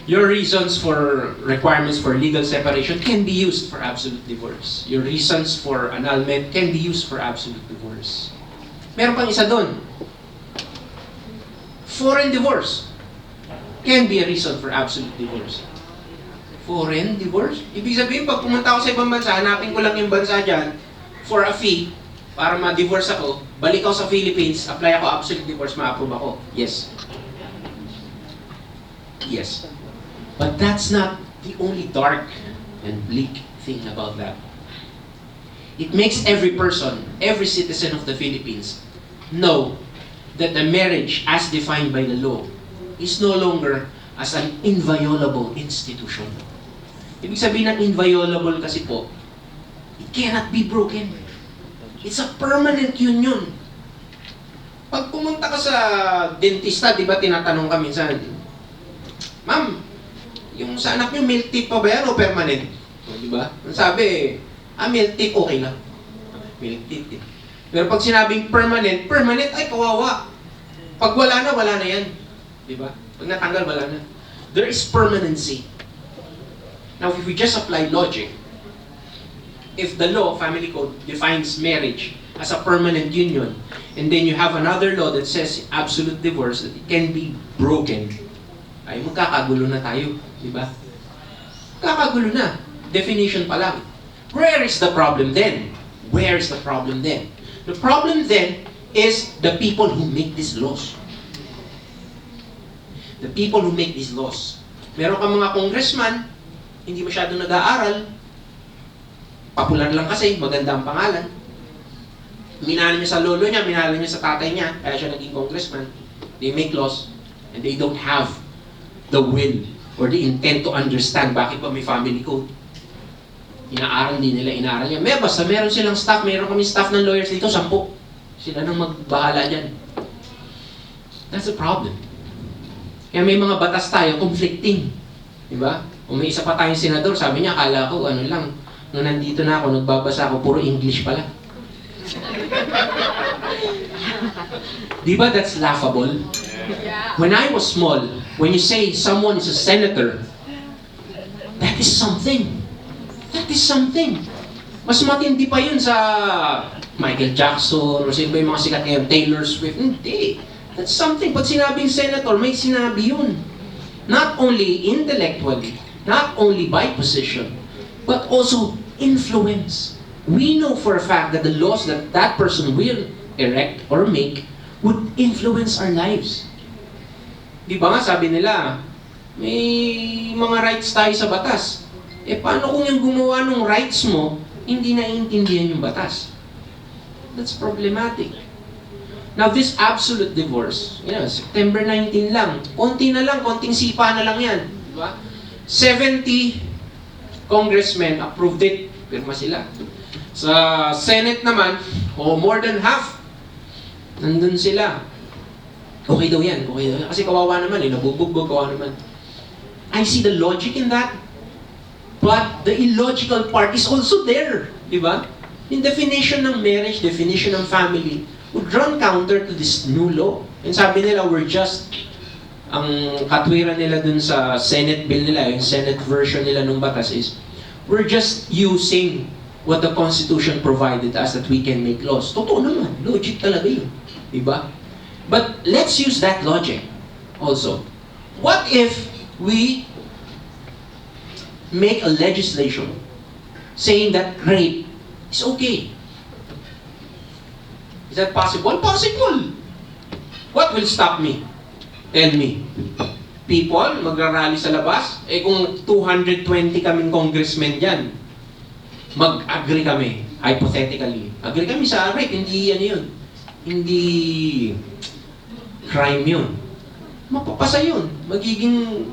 Your reasons for requirements for legal separation can be used for absolute divorce. Your reasons for annulment can be used for absolute divorce. Meron pang isa doon. Foreign divorce can be a reason for absolute divorce. Foreign divorce? Ibig sabihin, pag pumunta ako sa ibang bansa, hanapin ko lang yung bansa dyan for a fee para ma-divorce ako, balik ako sa Philippines, apply ako absolute divorce, ma-approve ako. Yes. Yes. But that's not the only dark and bleak thing about that. It makes every person, every citizen of the Philippines, know that the marriage as defined by the law is no longer as an inviolable institution. Ibig sabihin ng inviolable kasi po, it cannot be broken. It's a permanent union. Pag pumunta ka sa dentista, di ba tinatanong ka minsan, Ma'am, yung sa anak nyo, milk teeth pa ba yan o permanent? O, di ba? Ang sabi, milk teeth, okay lang. Milk teeth, eh. Pero pag sinabing permanent, ay kawawa. Pag wala na yan. Di ba? Pag natanggal, wala na. There is permanency. Now, if we just apply logic, if the law, family code, defines marriage as a permanent union, and then you have another law that says absolute divorce, that it can be broken, ay magkakagulo na tayo. Diba? Kakagulo na. Definition pa lang. Where is the problem then? Where is the problem then? The problem then is the people who make these laws. The people who make these laws. Meron kang mga congressman, hindi masyadong nag-aaral, popular lang kasi, maganda ang pangalan. Minahal niya sa lolo niya, minahal niya sa tatay niya, kaya siya naging congressman. They make laws, and they don't have the will or the intent to understand bakit pa may family code. Inaaral din nila, inaaral niya. Basta meron silang staff, meron kami staff ng lawyers dito, 10. Sila nang magbahala dyan. That's the problem. Kaya may mga batas tayo, conflicting. Diba? Kung may isa pa tayong senador, sabi niya, akala ko, ano lang, nung nandito na ako, nagbabasa ako, puro English pala. Diba that's laughable? When I was small, when you say someone is a senator, that is something. That is something. Mas matindi pa yun sa Michael Jackson, or sa iba yung mga sikat ngayon, Taylor Swift. Hindi. That's something. Pag sinabing senator, may sinabi yun. Not only intellectually, not only by position, but also influence. We know for a fact that the laws that that person will erect or make would influence our lives. Di ba nga, sabi nila, may mga rights tayo sa batas. Paano kung yung gumawa ng rights mo, hindi naiintindihan yung batas? That's problematic. Now, this absolute divorce, September 19 lang, konti na lang, konting sipa na lang yan. Di ba? 70 congressmen approved it, pirma sila. Sa Senate naman, more than half, nandun sila. Okay daw yan, okay daw yan. Kasi kawawa naman, nabubugbog, kawawa naman. I see the logic in that, but the illogical part is also there. Di ba? Yung definition ng marriage, definition ng family, would run counter to this new law. And sabi nila, ang katwiran nila dun sa Senate bill nila, yung Senate version nila ng batas is, we're just using what the Constitution provided us that we can make laws. Totoo naman, logic talaga yun. Diba? But let's use that logic also. What if we make a legislation saying that rape is okay? Is that possible? Possible! What will stop me? Tell me. People, magrarally sa labas? Kung 220 kaming congressmen dyan, mag-agree kami, hypothetically. Agree kami sa rape, hindi yun. Hindi crime yun. Mapapasa yun. Magiging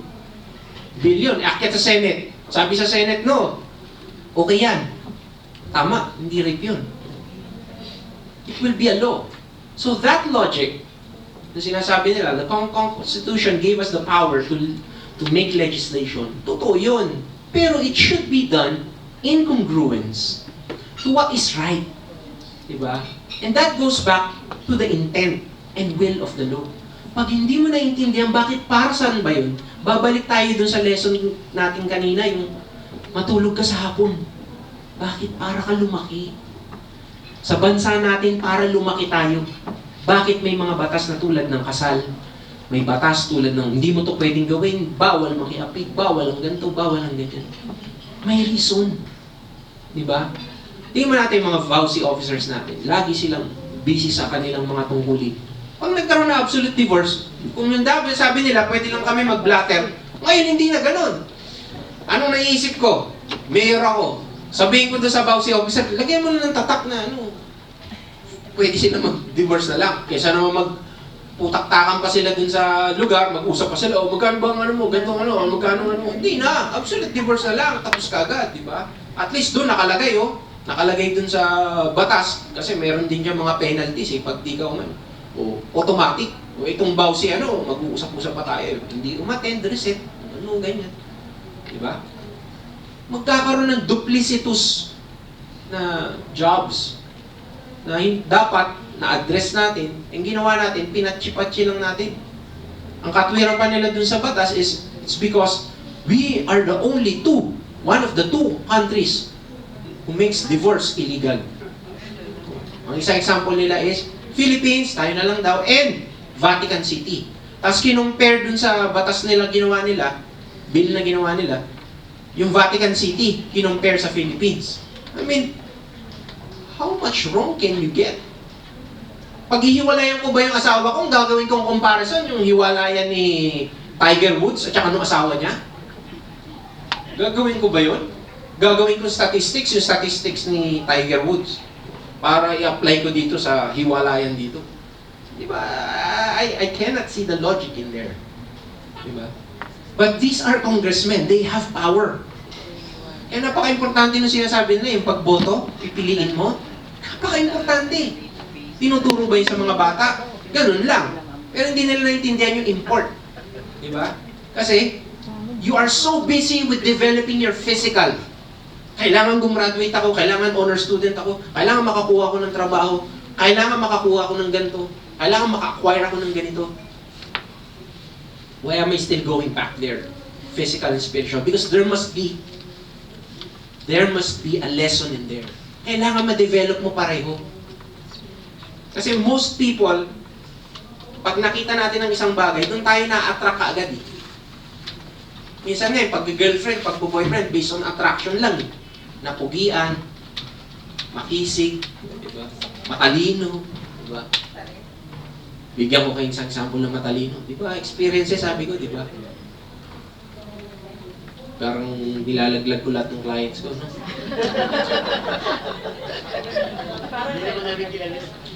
billion. Akyat sa Senate. Sabi sa Senate, no. Okay yan. Tama. Hindi rape yun. It will be a law. So that logic, na sinasabi nila, the Constitution gave us the power to make legislation. Totoo yun. Pero it should be done in congruence to what is right. Diba? And that goes back to the intent and will of the law. Pag hindi mo naiintindihan, bakit para saan ba yun? Babalik tayo dun sa lesson natin kanina, yung matulog ka sa hapon. Bakit? Para ka lumaki. Sa bansa natin, para lumaki tayo. Bakit may mga batas na tulad ng kasal? May batas tulad ng hindi mo to pwedeng gawin, bawal makiapig, bawal ang ganito, bawal ang ganyan. May reason. Di ba? Tingnan mo natin yung mga VAUSI officers natin. Lagi silang busy sa kanilang mga tungkulin. Pag nagkaroon na absolute divorce, kung yung dapat sabi nila, pwede lang kami mag-blatter. Ngayon, hindi na ganun. Anong naiisip ko? Mayor ako. Sabihin ko doon sa VAUSI officer, lagyan mo na ng tatak na pwede sila mag-divorce na lang. Kaysa naman magputak-takan pa sila dun sa lugar, mag-usap pa sila, magkano ba ang mo, ganito magkano mo. Hindi na, absolute divorce na lang, tapos kagad, di ba? At least doon nakalagay, nakalagay dun sa batas, kasi meron din dyan mga penalties, pag di ka automatic. O itong VAUSI, mag-uusap-usap pa tayo, hindi umattend, reset, ganyan. Di ba? Magkakaroon ng duplicitous na jobs na dapat na-address natin, ang ginawa natin, pinatsi-patsi lang natin. Ang katwiran pa nila dun sa batas is, it's because we are the only one of the two countries who makes divorce illegal. Ang isang example nila is, Philippines, tayo na lang daw, and Vatican City. Tapos kinumpare dun sa batas nila ginawa nila, bill na ginawa nila, yung Vatican City, kinumpare sa Philippines. I mean, how much wrong can you get? Paghihiwalayan ko ba yung asawa ko, gagawin kong comparison, yung hiwalayan ni Tiger Woods at saka nung asawa niya? Gagawin ko ba yun? Gagawin ko statistics, yung statistics ni Tiger Woods, para i-apply ko dito sa hiwalayan dito. Diba? I cannot see the logic in there. Diba? But these are congressmen. They have power. Kaya napaka-importante nung sinasabi nila, yung pagboto, pipiliin mo. Napaka-importante. Tinuturo ba yun sa mga bata? Ganun lang. Pero hindi nila naintindihan yung import. Diba? Kasi, you are so busy with developing your physical. Kailangan gumraduate ako, kailangan honor student ako, kailangan makakuha ako ng trabaho, kailangan makakuha ako ng ganito, kailangan maka-acquire ako ng ganito. Why am I still going back there? Physical and spiritual. Because there must be a lesson in there. Kailangan ma-develop mo pareho. Kasi most people, pag nakita natin ng isang bagay, doon tayo na-attract kaagad eh. Minsan nga, pag-girlfriend, pag-boyfriend, based on attraction lang eh. Napugian, makisig, diba? Matalino, diba? Bigyan ko kayong isang example ng matalino. Diba? Experiences, sabi ko, diba? Parang nilalaglag ko lahat ng clients ko, no?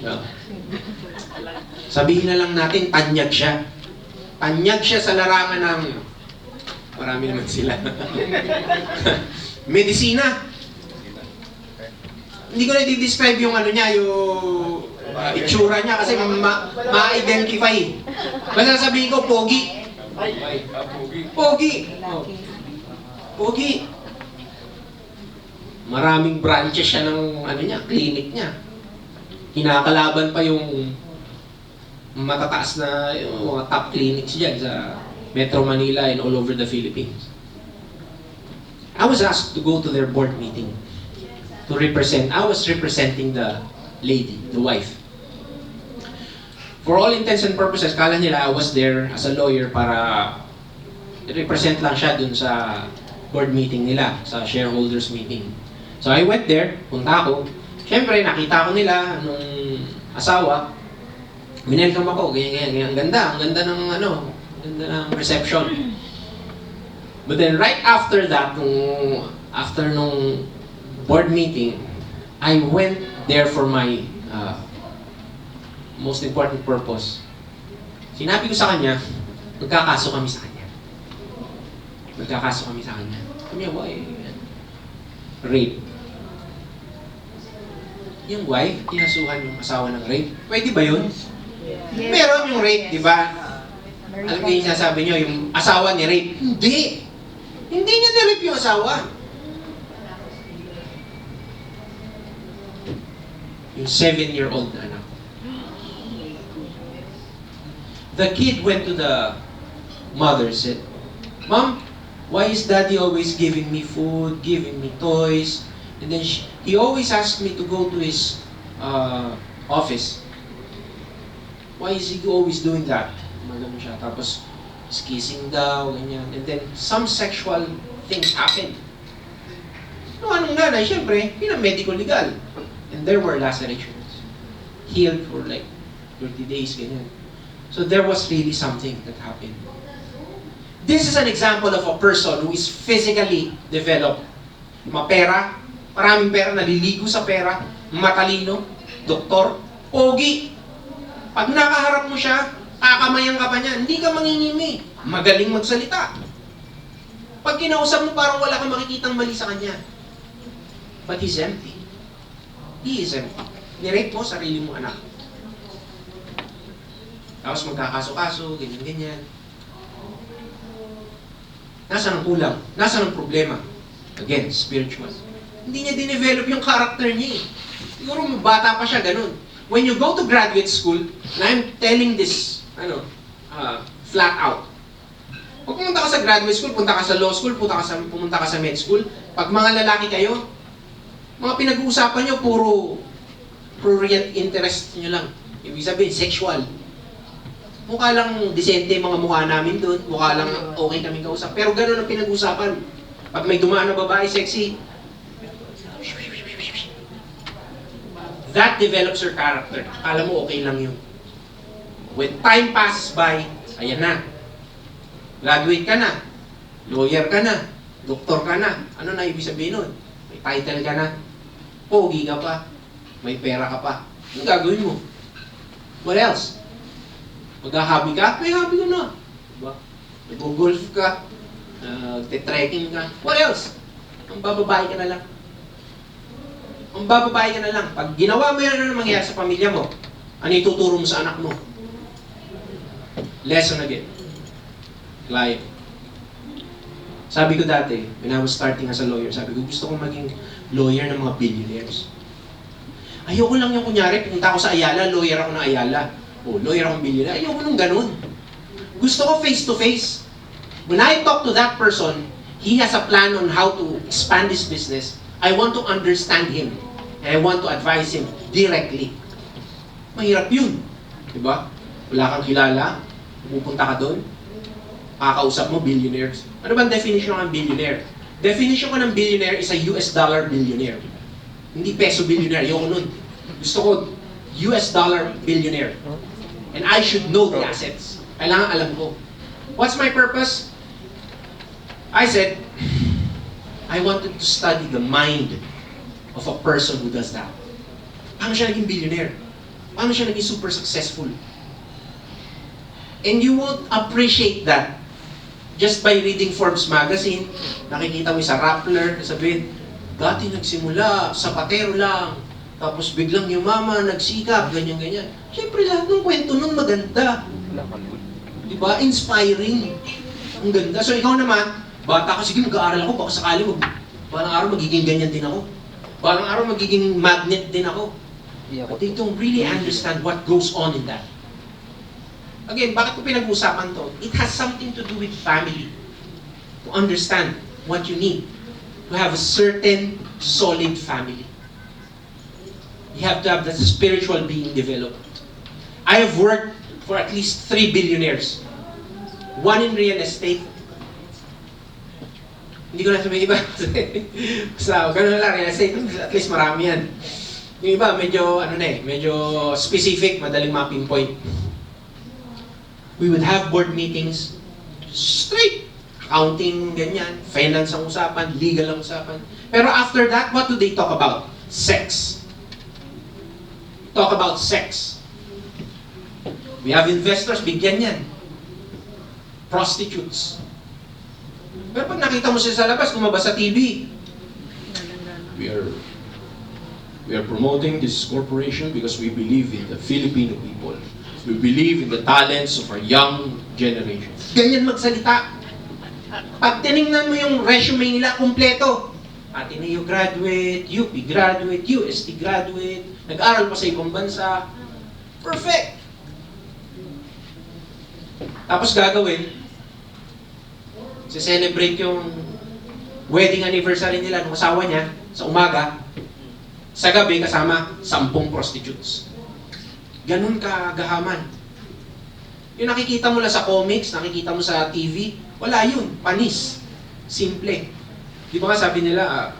No. Sabihin na lang natin, tanyag siya. Tanyag siya sa larangan ng... Marami naman sila. Medisina. Hindi ko na i-describe yung niya, yung itsura niya kasi ma-identify. Basta sabihin ko, pogi. Pogi. Pogi. Maraming branches siya ng clinic niya. Kinakalaban pa yung matataas na yung mga top clinics dyan sa Metro Manila and all over the Philippines. I was asked to go to their board meeting to represent. I was representing the lady, the wife. For all intents and purposes, kala nila I was there as a lawyer para represent lang siya dun sa board meeting nila, sa shareholders meeting. So I went there, punta ako. Siyempre, nakita ko nila nung asawa. Minelcome ako, ganyan. Ang ganda ng ganda ng reception. But then right after that, after nung board meeting, I went there for my most important purpose. Sinabi ko sa kanya, magkakaso kami sa kanya. Sabi niya, why? Rape. Yung wife, kinasuhan yung asawa ng rape. Pwede ba yun? Yes. Meron yung rape, di ba? Alam niyo yung sasabi niyo, yung asawa ni rape. Hindi! Hindi niya ni-rape yung asawa. Yung 7-year-old na anak. The kid went to the mother, said, "Mom, why is Daddy always giving me food, giving me toys? And then he always asks me to go to his office. Why is he always doing that?" Magano siya. Tapos, he's kissing daw, ganyan. And then, some sexual things happened. No, anong nanay? Siyempre, medical legal. And there were lacerations. Healed for like 30 days, ganyan. So there was really something that happened. This is an example of a person who is physically developed. Mapera, maraming pera, naliligo sa pera, matalino, doktor, pogi. Pag nakaharap mo siya, kakamayan ka pa niya, hindi ka mangingimi. Magaling magsalita. Pag kinausap mo, parang wala kang makikitang mali sa kanya. But he's empty. He is empty. Nirape mo sarili mong anak. Tapos magkakaso-kaso, ganyan-ganyan. Nasaan ang kulang? Nasaan ang problema? Again, spiritual. Hindi niya dinevelop yung character niya eh. Siguro bata pa siya, ganun. When you go to graduate school, and I'm telling this, flat out. Pag pumunta ka sa graduate school, punta ka sa law school, pumunta ka sa med school, pag mga lalaki kayo, mga pinag-uusapan nyo, puro real interest nyo lang. Ibig sabihin, sexual. Mukha lang disente mga mukha namin doon, mukha lang okay kami kausap. Pero gano'n ang pinag-uusapan. Pag may dumaan na babae, sexy, that develops your character. Akala mo okay lang yun. When time passes by, ayan na. Graduate ka na. Lawyer ka na. Doktor ka na. Ano na ibig sabihin nun? May title ka na. Pogi ka pa. May pera ka pa. Ano gagawin mo? What else? Mag-hobby ka? May hobby ka na. Diba? Nag-golf ka. Nag-trekking ka. What else? Ang bababae ka na lang. Ang bababae ka na lang. Pag ginawa mo yan, ano mangyayari sa pamilya mo? Ano ituturo mo sa anak mo? Lesson again. Client. Sabi ko dati, when I was starting as a lawyer, sabi ko, gusto kong maging lawyer ng mga billionaires. Ayoko lang yung kunyari, pumunta ako sa Ayala, lawyer ako ng Ayala. O, lawyer akong billionaire. Ayoko nung ganun. Gusto ko face-to-face. When I talk to that person, he has a plan on how to expand his business. I want to understand him. And I want to advise him directly. Mahirap yun. Diba? Wala kang kilala, pupunta ka doon, kakausap mo, billionaires. Ano ba ang definition ng billionaire? Definition ko ng billionaire is a US dollar billionaire. Hindi peso billionaire. Ayoko nun. Gusto ko US dollar billionaire. And I should know the assets. Kailangan alam ko. What's my purpose? I said, I wanted to study the mind of a person who does that. Paano siya naging billionaire? Paano siya naging super successful? And you won't appreciate that just by reading Forbes magazine. Nakikita mo sa Rappler, sabihin, dati nagsimula, sapatero lang, tapos biglang yumaman, nagsikap, ganyan-ganyan. Siyempre lahat ng kwento nun maganda. Diba? Inspiring. Ang ganda. So ikaw naman, bata ka, sige mag-aaral ako, baka sakali parang araw magiging ganyan din ako. Parang araw magiging magnet din ako. But they don't really understand what goes on in that. Again, bakit ko pinag-uusapan to? It has something to do with family. To understand what you need. To have a certain solid family. You have to have that spiritual being developed. I have worked for at least 3 billionaires. One in real estate. Hindi ko na sabihin iba. So, ganun lang, real estate, at least marami yan. Yung iba, medyo, medyo specific, madaling ma-pinpoint. We would have board meetings, straight. Accounting, ganyan, finance ang usapan, legal ang usapan. Pero after that, what do they talk about? Sex. Talk about sex. We have investors, bigyan yan. Prostitutes. Pero pag nakita mo siya sa labas, kumabas sa TV. We are promoting this corporation because we believe in the Filipino people. We believe in the talents of our young generation. Ganyan magsalita. Pag tinignan mo yung resume nila, kumpleto. Ateneo graduate, UP graduate, UST graduate, nag-aral pa sa ibang bansa. Perfect. Tapos gagawin, celebrate yung wedding anniversary nila ng asawa niya sa umaga, sa gabi kasama 10 prostitutes. Ganun kagahaman. Yung nakikita mo lang sa comics, nakikita mo sa TV, wala yun, panis. Simple. Di ba nga sabi nila,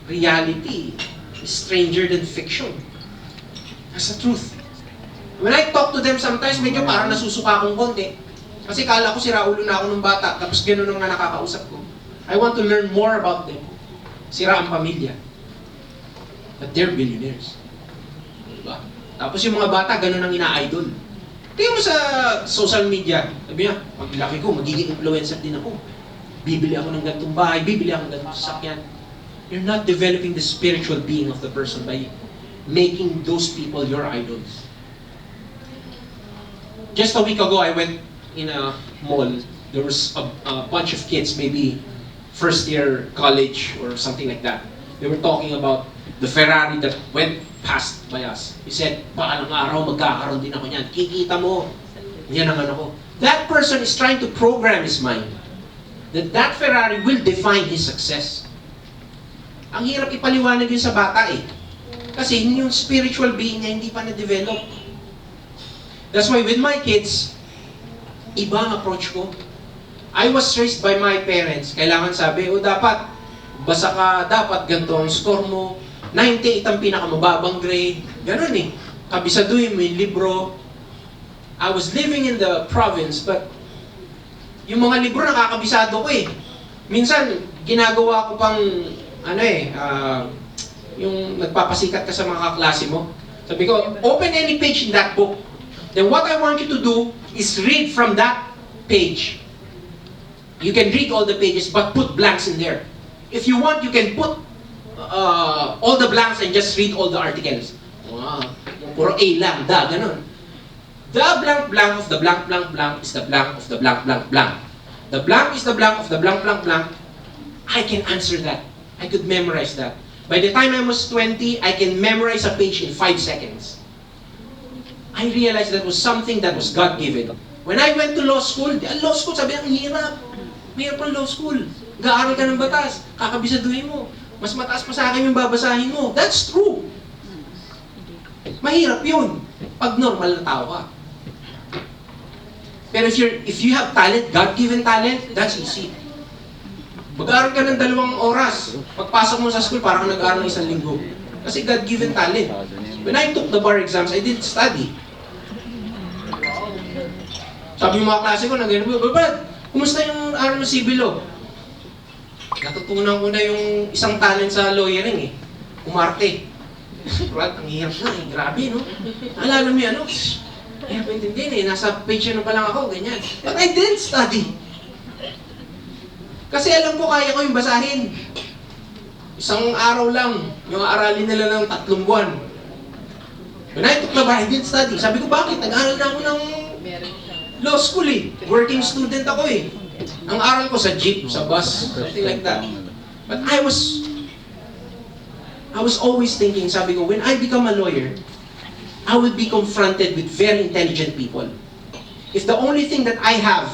reality is stranger than fiction. That's the truth. When I talk to them sometimes, medyo parang nasusuka akong konti. Kasi kala ko sira ulo na ako ng bata, tapos gano'n ang nga nakakausap ko. I want to learn more about them. Sira ang pamilya. But they're billionaires. Diba? Tapos yung mga bata, gano'n ang ina-idol. Tingnan mo sa social media, sabi niya, paglaki ko, magiging influencer din ako. Bibili ako ng ganitong bahay, bibili ako ng ganitong sasakyan. You're not developing the spiritual being of the person by making those people your idols. Just a week ago, I went in a mall. There was a bunch of kids, maybe first year college or something like that. They were talking about the Ferrari that went past by us. He said, balang araw magkakaroon din ako niyan. Kikita mo. Yan ang ano ko. That person is trying to program his mind that Ferrari will define his success. Ang hirap ipaliwanag yun sa bata eh. Kasi yung spiritual being niya hindi pa na-develop. That's why with my kids, iba ang approach ko. I was raised by my parents. Kailangan sabi, dapat, basa ka, dapat ganito ang score mo. 98 ang pinakamababang grade. Ganun eh. Kabisaduhin mo yung libro. I was living in the province, but yung mga libro nakakabisado ko eh. Minsan, ginagawa ko pang, yung nagpapasikat ka sa mga kaklase mo. Sabi ko, open any page in that book. Then what I want you to do is read from that page. You can read all the pages, but put blanks in there. If you want, you can put all the blanks and just read all the articles. Wow. Puro A lang, ganun. The blank blank of the blank blank blank is the blank of the blank blank blank. The blank is the blank of the blank blank blank. I can answer that. I could memorize that. By the time I was 20, I can memorize a page in 5 seconds. I realized that was something that was God-given. When I went to law school, sabi ang hirap. Mahirap ang law school. Gaaral ka ng batas, kakabisaduhin mo. Mas mataas pa sa akin yung babasahin mo. That's true. Mahirap yun. Pag normal na tao ka. Pero if you have talent, God-given talent, that's easy. Mag-aaral ka ng 2 oras. Pagpasok mo sa school, parang nag-aaral ng 1 linggo. Kasi God-given talent. When I took the bar exams, I didn't study. Sabi yung mga klase ko, Babad, kumusta yung aral mo civil law? Natutunan ko na yung isang talent sa lawyering eh. Umarte. Brad, ang hirap na eh. Grabe, no? Alala mo yan, no? Hirap intindihin eh. Nasa page na pa lang ako, ganyan. But I didn't study. Kasi alam ko, kaya ko yung basahin. Isang araw lang, yung aralin nila ng 3 buwan. When I took the bar, I didn't study. Sabi ko, bakit? Nag-aral na ako ng law school eh. Working student ako eh. Ang aral ko sa jeep, sa bus, something like that. But I was always thinking, sabi ko, when I become a lawyer, I would be confronted with very intelligent people. If the only thing that I have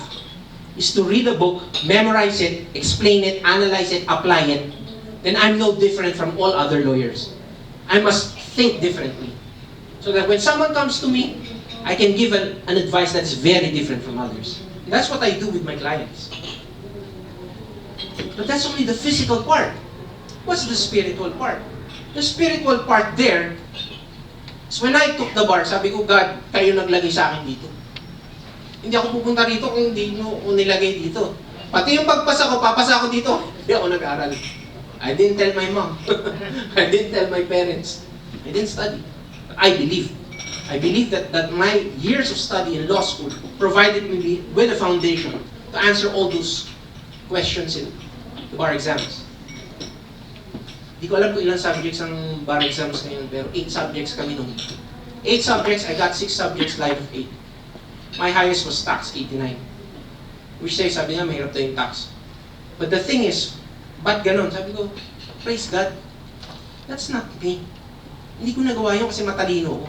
is to read a book, memorize it, explain it, analyze it, apply it, then I'm no different from all other lawyers. I must think differently. So that when someone comes to me, I can give an advice that's very different from others. And that's what I do with my clients. But that's only the physical part. What's the spiritual part? The spiritual part there is when I took the bar, sabi ko, God, kayo naglagay sa akin dito. Hindi ako pupunta rito kung hindi nyo nilagay dito. Pati yung pagpasa ko, papasa ako dito. Hindi ako nag-aral. I didn't tell my mom. I didn't tell my parents. I didn't study. But I believe. I believe that my years of study in law school provided me with a foundation to answer all those questions in the bar exams. Hindi ko alam kung ilang subjects ang bar exams ngayon, pero 8 subjects kami nung 8 subjects, I got 6 subjects live of 8. My highest was tax, 89. Which sabi nga, mahirap tayong tax. But the thing is, ba't ganon? Sabi ko, praise God. That's not me. Hindi ko nagawa yun kasi matalino ko.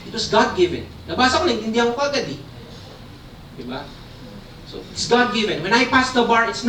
It was God-given. Nabasa ko, naintindihan ko agad eh. Diba? So it's God-given. When I pass the bar, it's not